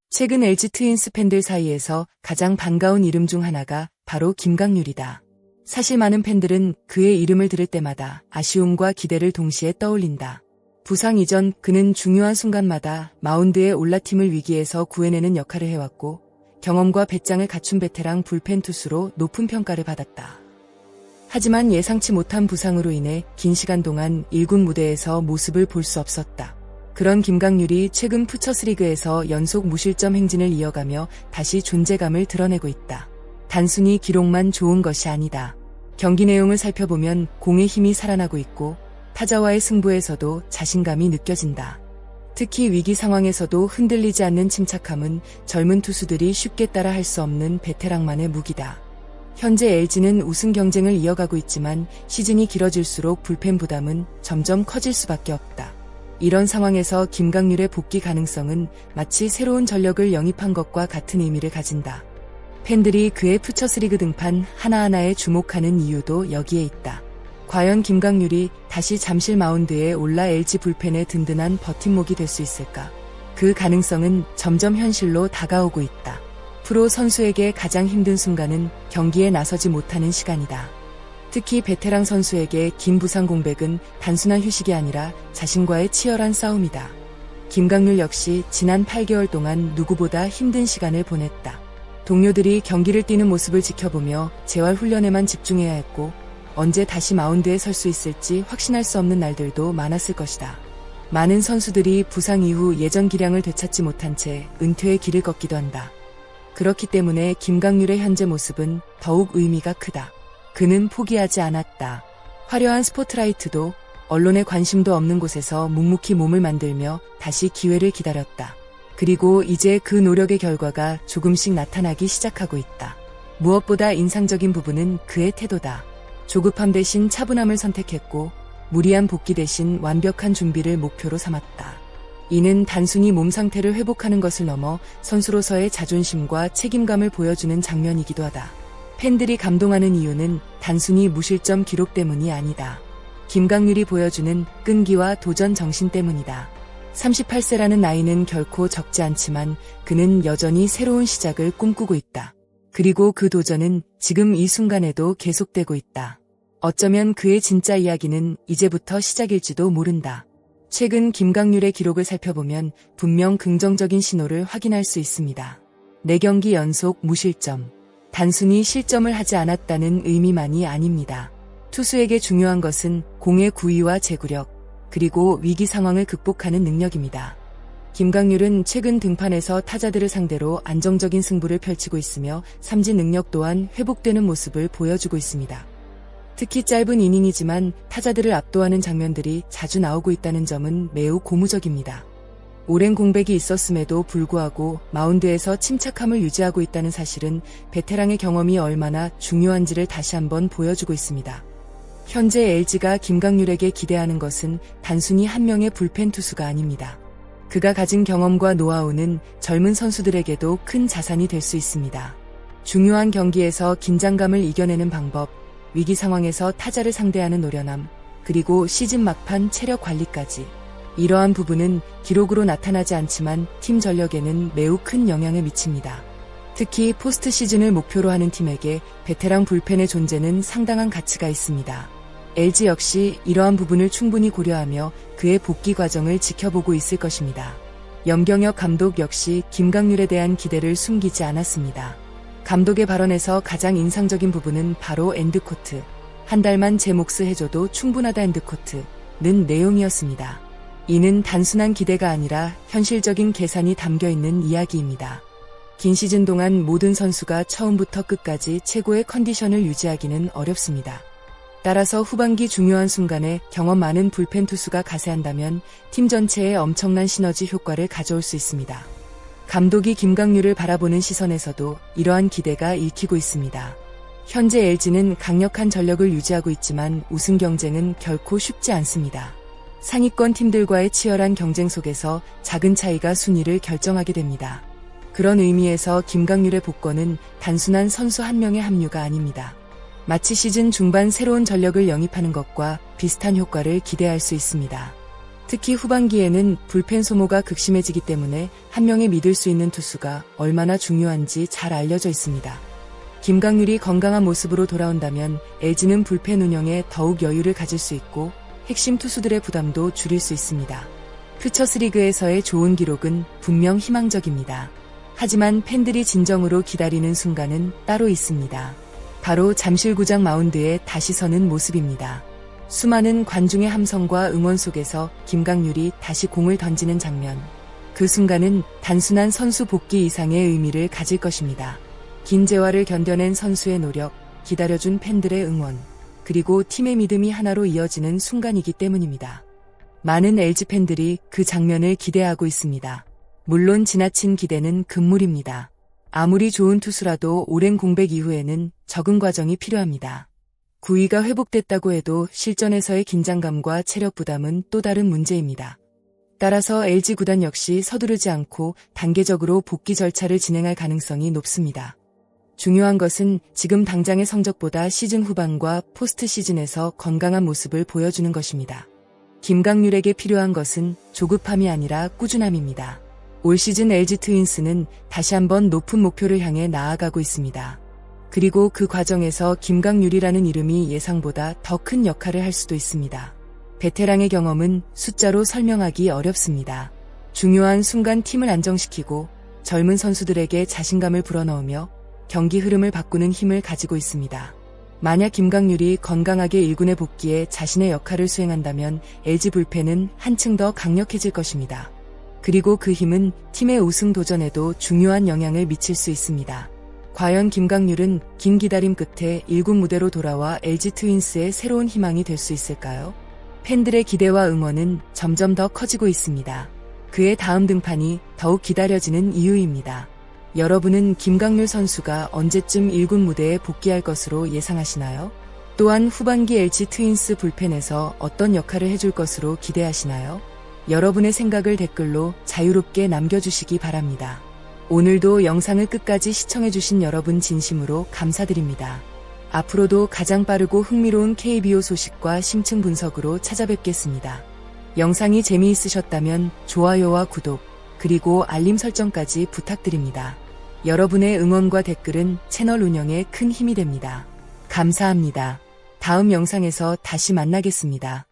최근 LG 트윈스 팬들 사이에서 가장 반가운 이름 중 하나가 바로 김강률이다. 사실 많은 팬들은 그의 이름을 들을 때마다 아쉬움과 기대를 동시에 떠올린다. 부상 이전 그는 중요한 순간마다 마운드에 올라 팀을 위기에서 구해내는 역할을 해왔고 경험과 배짱을 갖춘 베테랑 불펜 투수로 높은 평가를 받았다. 하지만 예상치 못한 부상으로 인해 긴 시간 동안 1군 무대에서 모습을 볼 수 없었다. 그런 김강률이 최근 푸처스리그에서 연속 무실점 행진을 이어가며 다시 존재감을 드러내고 있다. 단순히 기록만 좋은 것이 아니다. 경기 내용을 살펴보면 공의 힘이 살아나고 있고 타자와의 승부에서도 자신감이 느껴진다. 특히 위기 상황에서도 흔들리지 않는 침착함은 젊은 투수들이 쉽게 따라 할 수 없는 베테랑만의 무기다. 현재 LG는 우승 경쟁을 이어가고 있지만 시즌이 길어질수록 불펜 부담은 점점 커질 수밖에 없다. 이런 상황에서 김강률의 복귀 가능성은 마치 새로운 전력을 영입한 것과 같은 의미를 가진다. 팬들이 그의 푸처스리그 등판 하나하나에 주목하는 이유도 여기에 있다. 과연 김강률이 다시 잠실 마운드에 올라 LG 불펜의 든든한 버팀목이 될 수 있을까? 그 가능성은 점점 현실로 다가오고 있다. 프로 선수에게 가장 힘든 순간은 경기에 나서지 못하는 시간이다. 특히 베테랑 선수에게 긴 부상 공백은 단순한 휴식이 아니라 자신과의 치열한 싸움이다. 김강률 역시 지난 8개월 동안 누구보다 힘든 시간을 보냈다. 동료들이 경기를 뛰는 모습을 지켜보며 재활 훈련에만 집중해야 했고 언제 다시 마운드에 설 수 있을지 확신할 수 없는 날들도 많았을 것이다. 많은 선수들이 부상 이후 예전 기량을 되찾지 못한 채 은퇴의 길을 걷기도 한다. 그렇기 때문에 김강률의 현재 모습은 더욱 의미가 크다. 그는 포기하지 않았다. 화려한 스포트라이트도 언론의 관심도 없는 곳에서 묵묵히 몸을 만들며 다시 기회를 기다렸다. 그리고 이제 그 노력의 결과가 조금씩 나타나기 시작하고 있다. 무엇보다 인상적인 부분은 그의 태도다. 조급함 대신 차분함을 선택했고 무리한 복귀 대신 완벽한 준비를 목표로 삼았다. 이는 단순히 몸 상태를 회복하는 것을 넘어 선수로서의 자존심과 책임감을 보여주는 장면이기도 하다. 팬들이 감동하는 이유는 단순히 무실점 기록 때문이 아니다. 김강률이 보여주는 끈기와 도전 정신 때문이다. 38세라는 나이는 결코 적지 않지만 그는 여전히 새로운 시작을 꿈꾸고 있다. 그리고 그 도전은 지금 이 순간에도 계속되고 있다. 어쩌면 그의 진짜 이야기는 이제부터 시작일지도 모른다. 최근 김강률의 기록을 살펴보면 분명 긍정적인 신호를 확인할 수 있습니다. 4경기 연속 무실점. 단순히 실점을 하지 않았다는 의미만이 아닙니다. 투수에게 중요한 것은 공의 구위와 제구력, 그리고 위기 상황을 극복하는 능력입니다. 김강률은 최근 등판에서 타자들을 상대로 안정적인 승부를 펼치고 있으며 삼진 능력 또한 회복되는 모습을 보여주고 있습니다. 특히 짧은 이닝이지만 타자들을 압도하는 장면들이 자주 나오고 있다는 점은 매우 고무적입니다. 오랜 공백이 있었음에도 불구하고 마운드에서 침착함을 유지하고 있다는 사실은 베테랑의 경험이 얼마나 중요한지를 다시 한번 보여주고 있습니다. 현재 LG가 김강률에게 기대하는 것은 단순히 한 명의 불펜 투수가 아닙니다. 그가 가진 경험과 노하우는 젊은 선수들에게도 큰 자산이 될 수 있습니다. 중요한 경기에서 긴장감을 이겨내는 방법, 위기 상황에서 타자를 상대하는 노련함, 그리고 시즌 막판 체력 관리까지. 이러한 부분은 기록으로 나타나지 않지만 팀 전력에는 매우 큰 영향을 미칩니다. 특히 포스트 시즌을 목표로 하는 팀에게 베테랑 불펜의 존재는 상당한 가치가 있습니다. LG 역시 이러한 부분을 충분히 고려하며 그의 복귀 과정을 지켜보고 있을 것입니다. 염경엽 감독 역시 김강률에 대한 기대를 숨기지 않았습니다. 감독의 발언에서 가장 인상적인 부분은 바로 엔드코트. 한 달만 제 몫을 해줘도 충분하다 엔드코트는 내용이었습니다. 이는 단순한 기대가 아니라 현실적인 계산이 담겨있는 이야기입니다. 긴 시즌 동안 모든 선수가 처음부터 끝까지 최고의 컨디션을 유지하기는 어렵습니다. 따라서 후반기 중요한 순간에 경험 많은 불펜 투수가 가세한다면 팀 전체에 엄청난 시너지 효과를 가져올 수 있습니다. 감독이 김강률을 바라보는 시선에서도 이러한 기대가 읽히고 있습니다. 현재 LG는 강력한 전력을 유지하고 있지만 우승 경쟁은 결코 쉽지 않습니다. 상위권 팀들과의 치열한 경쟁 속에서 작은 차이가 순위를 결정하게 됩니다. 그런 의미에서 김강률의 복권은 단순한 선수 한 명의 합류가 아닙니다. 마치 시즌 중반 새로운 전력을 영입하는 것과 비슷한 효과를 기대할 수 있습니다. 특히 후반기에는 불펜 소모가 극심해지기 때문에 한 명의 믿을 수 있는 투수가 얼마나 중요한지 잘 알려져 있습니다. 김강률이 건강한 모습으로 돌아온다면 LG는 불펜 운영에 더욱 여유를 가질 수 있고 핵심 투수들의 부담도 줄일 수 있습니다. 퓨처스리그에서의 좋은 기록은 분명 희망적입니다. 하지만 팬들이 진정으로 기다리는 순간은 따로 있습니다. 바로 잠실구장 마운드에 다시 서는 모습입니다. 수많은 관중의 함성과 응원 속에서 김강률이 다시 공을 던지는 장면. 그 순간은 단순한 선수 복귀 이상의 의미를 가질 것입니다. 긴 재활을 견뎌낸 선수의 노력, 기다려준 팬들의 응원, 그리고 팀의 믿음이 하나로 이어지는 순간이기 때문입니다. 많은 LG 팬들이 그 장면을 기대하고 있습니다. 물론 지나친 기대는 금물입니다. 아무리 좋은 투수라도 오랜 공백 이후에는 적응 과정이 필요합니다. 구위가 회복됐다고 해도 실전에서의 긴장감과 체력 부담은 또 다른 문제입니다. 따라서 LG 구단 역시 서두르지 않고 단계적으로 복귀 절차를 진행할 가능성이 높습니다. 중요한 것은 지금 당장의 성적보다 시즌 후반과 포스트 시즌에서 건강한 모습을 보여주는 것입니다. 김강률에게 필요한 것은 조급함이 아니라 꾸준함입니다. 올 시즌 LG 트윈스는 다시 한번 높은 목표를 향해 나아가고 있습니다. 그리고 그 과정에서 김강률이라는 이름이 예상보다 더 큰 역할을 할 수도 있습니다. 베테랑의 경험은 숫자로 설명하기 어렵습니다. 중요한 순간 팀을 안정시키고 젊은 선수들에게 자신감을 불어넣으며 경기 흐름을 바꾸는 힘을 가지고 있습니다. 만약 김강률이 건강하게 1군에 복귀해 자신의 역할을 수행한다면 LG 불펜은 한층 더 강력해질 것입니다. 그리고 그 힘은 팀의 우승 도전에도 중요한 영향을 미칠 수 있습니다. 과연 김강률은 긴 기다림 끝에 1군 무대로 돌아와 LG 트윈스의 새로운 희망이 될 수 있을까요? 팬들의 기대와 응원은 점점 더 커지고 있습니다. 그의 다음 등판이 더욱 기다려지는 이유입니다. 여러분은 김강률 선수가 언제쯤 1군 무대에 복귀할 것으로 예상하시나요? 또한 후반기 LG 트윈스 불펜에서 어떤 역할을 해줄 것으로 기대하시나요? 여러분의 생각을 댓글로 자유롭게 남겨주시기 바랍니다. 오늘도 영상을 끝까지 시청해주신 여러분 진심으로 감사드립니다. 앞으로도 가장 빠르고 흥미로운 KBO 소식과 심층 분석으로 찾아뵙겠습니다. 영상이 재미있으셨다면 좋아요와 구독, 그리고 알림 설정까지 부탁드립니다. 여러분의 응원과 댓글은 채널 운영에 큰 힘이 됩니다. 감사합니다. 다음 영상에서 다시 만나겠습니다.